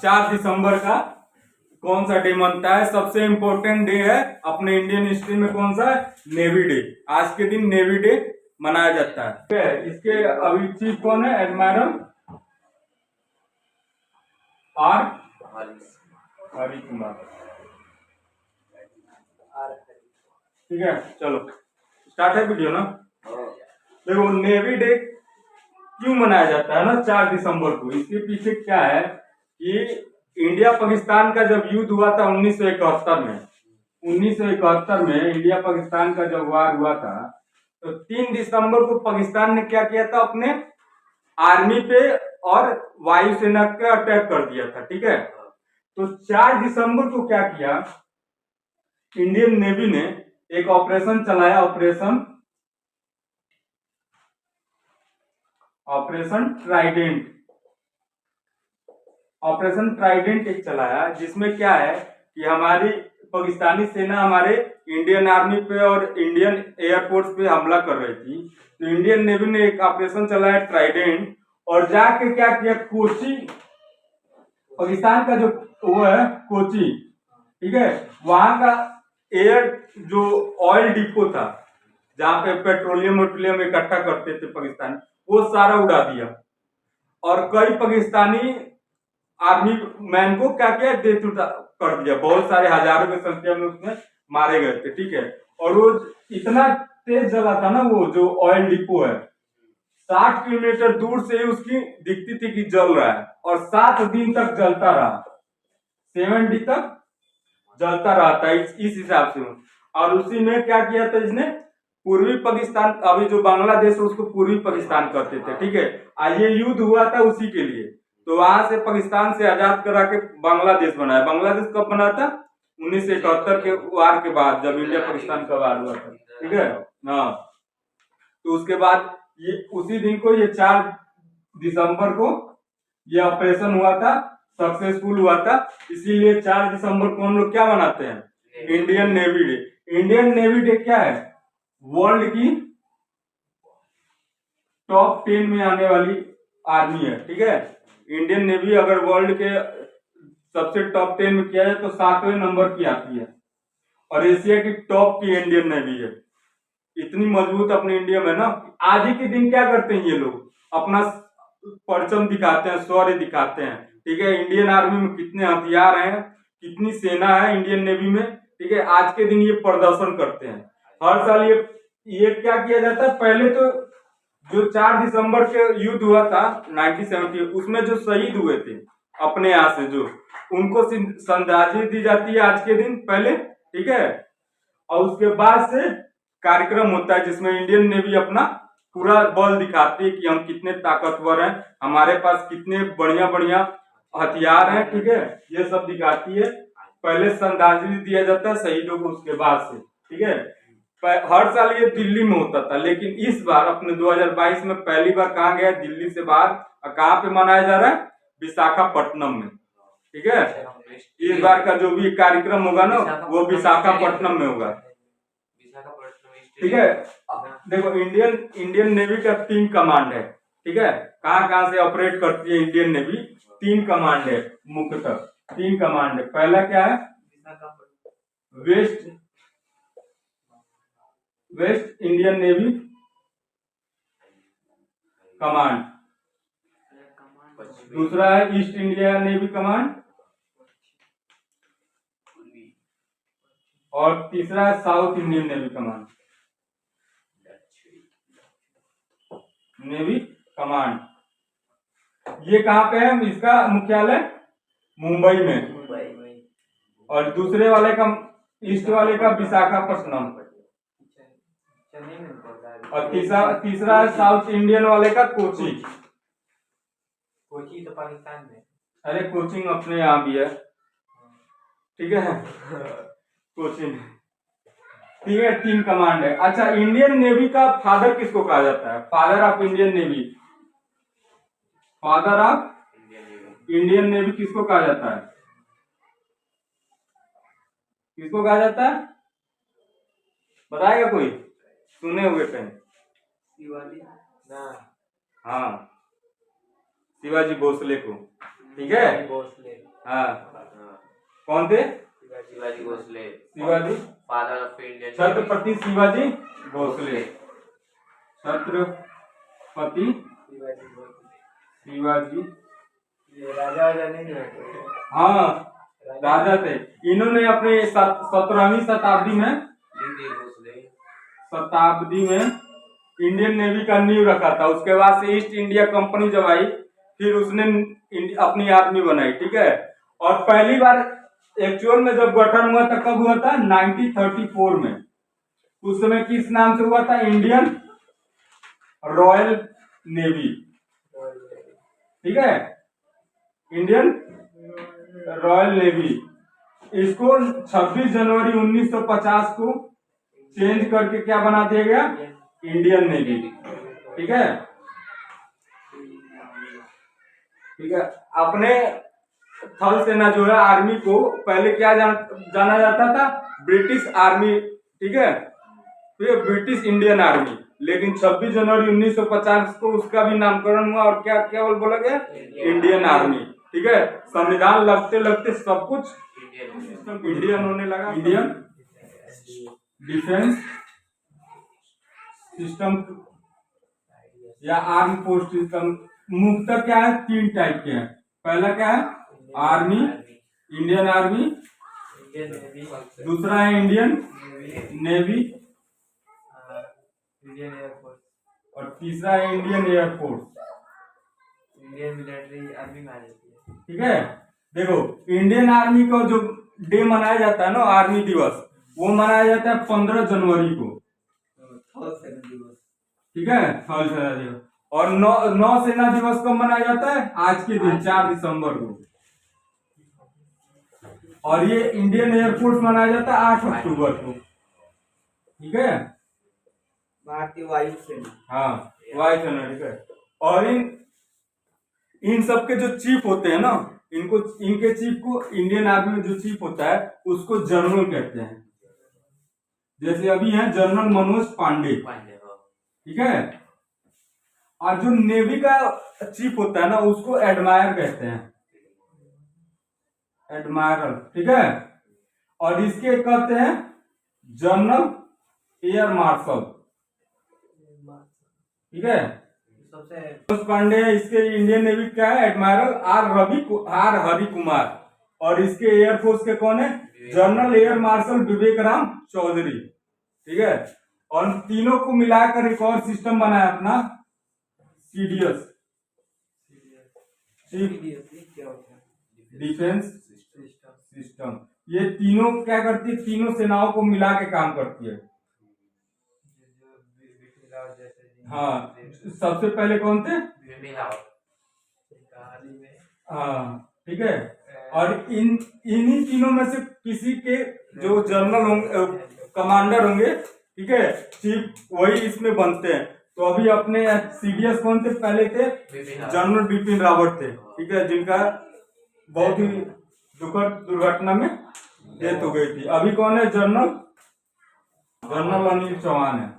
4 दिसंबर का कौन सा डे मनता है? सबसे इम्पोर्टेंट डे है अपने इंडियन हिस्ट्री में। कौन सा? Navy day. आज के दिन नेवी डे मनाया जाता है। ठीक है, इसके अभी चीफ कौन है? एडमिरल आर हरी कुमार। ठीक है, चलो स्टार्ट है वीडियो ना। देखो, नेवी डे क्यों मनाया जाता है ना 4 दिसंबर को? इसके पीछे क्या है कि इंडिया पाकिस्तान का जब युद्ध हुआ था 1971 में, 1971 में इंडिया पाकिस्तान का जब वार हुआ था, तो 3 दिसंबर को पाकिस्तान ने क्या किया था? अपने आर्मी पे और वायुसेना पे अटैक कर दिया था। ठीक है, तो 4 दिसंबर को क्या किया, इंडियन नेवी ने एक ऑपरेशन चलाया, ऑपरेशन ट्राइडेंट एक चलाया, जिसमें क्या है कि हमारी पाकिस्तानी सेना हमारे इंडियन आर्मी पे और इंडियन एयरफोर्स पे हमला कर रही थी। तो इंडियन नेवी ने एक ऑपरेशन चलाया ट्राइडेंट, और जाके क्या किया, कोची, पाकिस्तान का जो वो है कोची, ठीक है, वहां का एयर जो ऑयल डिपो था जहां पे पेट्रोलियम इकट्ठा करते थे पाकिस्तान, वो सारा उड़ा दिया। और कई पाकिस्तानी आर्मी मैन को क्या किया, डेथ कर दिया। बहुत सारे हजारों की संख्या में उसमें मारे गए थे। ठीक है, और वो इतना तेज जला था ना, वो जो ऑयल डिपो है, 60 किलोमीटर दूर से ही उसकी दिखती थी कि जल रहा है, और 7 दिन तक जलता रहा, 7 दिन तक जलता रहा था इस हिसाब से। और उसी में क्या किया था इसने, पूर्वी पाकिस्तान, अभी जो बांग्लादेश है उसको पूर्वी पाकिस्तान कहते थे। ठीक है, ये युद्ध हुआ था उसी के लिए। तो वहां से पाकिस्तान से आजाद करा के बांग्लादेश बनाया। बांग्लादेश कब बना था? 1971 के वार के बाद, जब इंडिया पाकिस्तान का वार हुआ था। ठीक है, हाँ, तो उसके बाद ये उसी दिन को, ये 4 दिसंबर को ये ऑपरेशन हुआ था, सक्सेसफुल हुआ था। इसीलिए 4 दिसंबर को हम लोग क्या मनाते हैं? Indian navy day. Indian navy day क्या है? वर्ल्ड की टॉप 10 में आने वाली आर्मी है। ठीक है, इंडियन नेवी अगर वर्ल्ड के सबसे टॉप 10 में किया जाए तो 7वें नंबर की आती है, और एशिया की टॉप की इंडियन नेवी है। इतनी मजबूत अपने इंडिया में ना। आज ही के दिन क्या करते हैं ये लोग? अपना परचम दिखाते हैं, शौर्य दिखाते हैं। ठीक है, इंडियन आर्मी में कितने हथियार हैं, कितनी सेना है इंडियन नेवी में। ठीक है, आज के दिन ये प्रदर्शन करते हैं। हर साल ये क्या किया जाता है? पहले तो जो 4 दिसंबर के युद्ध हुआ था 1970, उसमें जो शहीद हुए थे अपने यहाँ से, जो उनको श्रद्धांजलि दी जाती है आज के दिन पहले। ठीक है, और उसके बाद से कार्यक्रम होता है जिसमें इंडियन नेवी अपना पूरा बल दिखाती है कि हम कितने ताकतवर हैं, हमारे पास कितने बढ़िया बढ़िया हथियार हैं। ठीक है, ये सब दिखाती है। पहले श्रद्धांजलि दिया जाता है शहीदों को, उसके बाद से। ठीक है, हर साल ये दिल्ली में होता था, लेकिन इस बार अपने 2022 में पहली बार कहा गया, दिल्ली से बाहर। कहाँ पे मनाया जा रहा है? विशाखापट्टनम में। ठीक है, इस बार का जो भी कार्यक्रम होगा ना, वो विशाखापट्टनम में होगा। ठीक है, देखो, इंडियन नेवी का 3 कमांड है। ठीक है, कहाँ कहाँ से ऑपरेट करती है इंडियन नेवी? 3 कमांड है, मुख्यतः 3 कमांड है। पहला क्या है? West Indian navy command. दूसरा है ईस्ट इंडिया नेवी कमांड, और तीसरा है south Indian navy command, navy command. ये कहाँ पे है? इसका मुख्यालय मुंबई में, और दूसरे वाले का, ईस्ट वाले का विशाखापट्टनम, और तीसरा है साउथ इंडियन वाले का कोची। कोची तो पाकिस्तान में। अरे कोचिंग अपने यहाँ भी है। ठीक है, कोचिंग। ठीक है, 3 कमांड है। अच्छा, इंडियन नेवी का फादर किसको कहा जाता है? Father of Indian navy, father of Indian navy किसको कहा जाता है? किसको कहा जाता है? बताएगा कोई? सुने हुए कहीं? शिवाजी ना। हाँ, शिवाजी भोसले को। ठीक है, भोसले। हाँ हाँ, कौन थे? Shivaji Bhosle, Shivaji, father of Indian Chhatrapati Shivaji Bhosle, Chhatrapati Shivaji Bhosle. Shivaji, ये राजा वाजा नहीं है। हाँ राजा थे। इन्होंने अपने 17वीं शताब्दी में इंडियन नेवी का नींव रखा था। उसके बाद से ईस्ट इंडिया कंपनी जब आई फिर उसने अपनी आर्मी बनाई, ठीक है। और पहली बार एक्चुअल में जब गठन हुआ था कब हुआ था? 1934 में। उस समय किस नाम से हुआ था? इंडियन रॉयल नेवी, ठीक है, इंडियन रॉयल नेवी। इसको 26 जनवरी 1950 को चेंज करके क्या बना दिया गया? इंडियन नेवी, ठीक है, ठीक है। अपने थल सेना जो है आर्मी को पहले क्या जाना जाता था? ब्रिटिश आर्मी, ठीक है, फिर ब्रिटिश इंडियन आर्मी। लेकिन 26 जनवरी 1950 को उसका भी नामकरण हुआ और क्या क्या बोला गया? इंडियन आर्मी, ठीक है। संविधान लगते लगते सब कुछ इंडियन होने लगा। इंडियन डिफेंस सिस्टम या आर्म फोर्स सिस्टम मुख्यतः क्या है? 3 टाइप के हैं। पहला क्या है? Army, Indian army. Indian navy, दूसरा है इंडियन नेवी इंडियन एयरफोर्स, और तीसरा है Indian air force, Indian military army में आ जाती है। ठीक है। देखो इंडियन आर्मी को जो डे मनाया जाता है ना, आर्मी दिवस, वो मनाया जाता है 15 जनवरी को, थल सेना दिवस, ठीक है, थल सेना दिवस। और नौ सेना दिवस कब मनाया जाता है? आज के दिन 4 दिसंबर को। और ये इंडियन एयरफोर्स मनाया जाता है 8 अक्टूबर को, ठीक है, भारतीय वायु सेना। हाँ वायु सेना, ठीक है। और इन सब के जो चीफ होते हैं ना, इनके चीफ को, इंडियन आर्मी में जो चीफ होता है उसको जनरल कहते हैं। जैसे अभी है जनरल मनोज पांडे, ठीक है। और जो नेवी का चीफ होता है ना उसको एडमायर कहते हैं, एडमायरल, ठीक है। और इसके कहते हैं जनरल एयर मार्शल, ठीक है। सबसे मनोज पांडे है, इसके इंडियन नेवी का है एडमायरल आर हरि कुमार। और इसके एयरफोर्स के कौन है? जनरल एयर मार्शल विवेक राम चौधरी, ठीक है। और तीनों को मिलाकर एक और सिस्टम बनाया अपना, सीडीएस, क्या होता है? Defence system. ये तीनों क्या करती है? तीनों सेनाओं को मिला के काम करती है। हाँ, सबसे पहले कौन थे? हाँ, ठीक है। और इन्हीं तीनों में से किसी के जो जनरल होंगे, कमांडर होंगे, ठीक है, चीफ, वही इसमें बनते हैं। तो अभी अपने सीडीएस कौन थे? पहले थे जनरल बिपिन रावत थे, ठीक है, जिनका बहुत ही दुखद दुर्घटना में डेथ हो गई थी। अभी कौन है? जनरल अनिल चौहान है।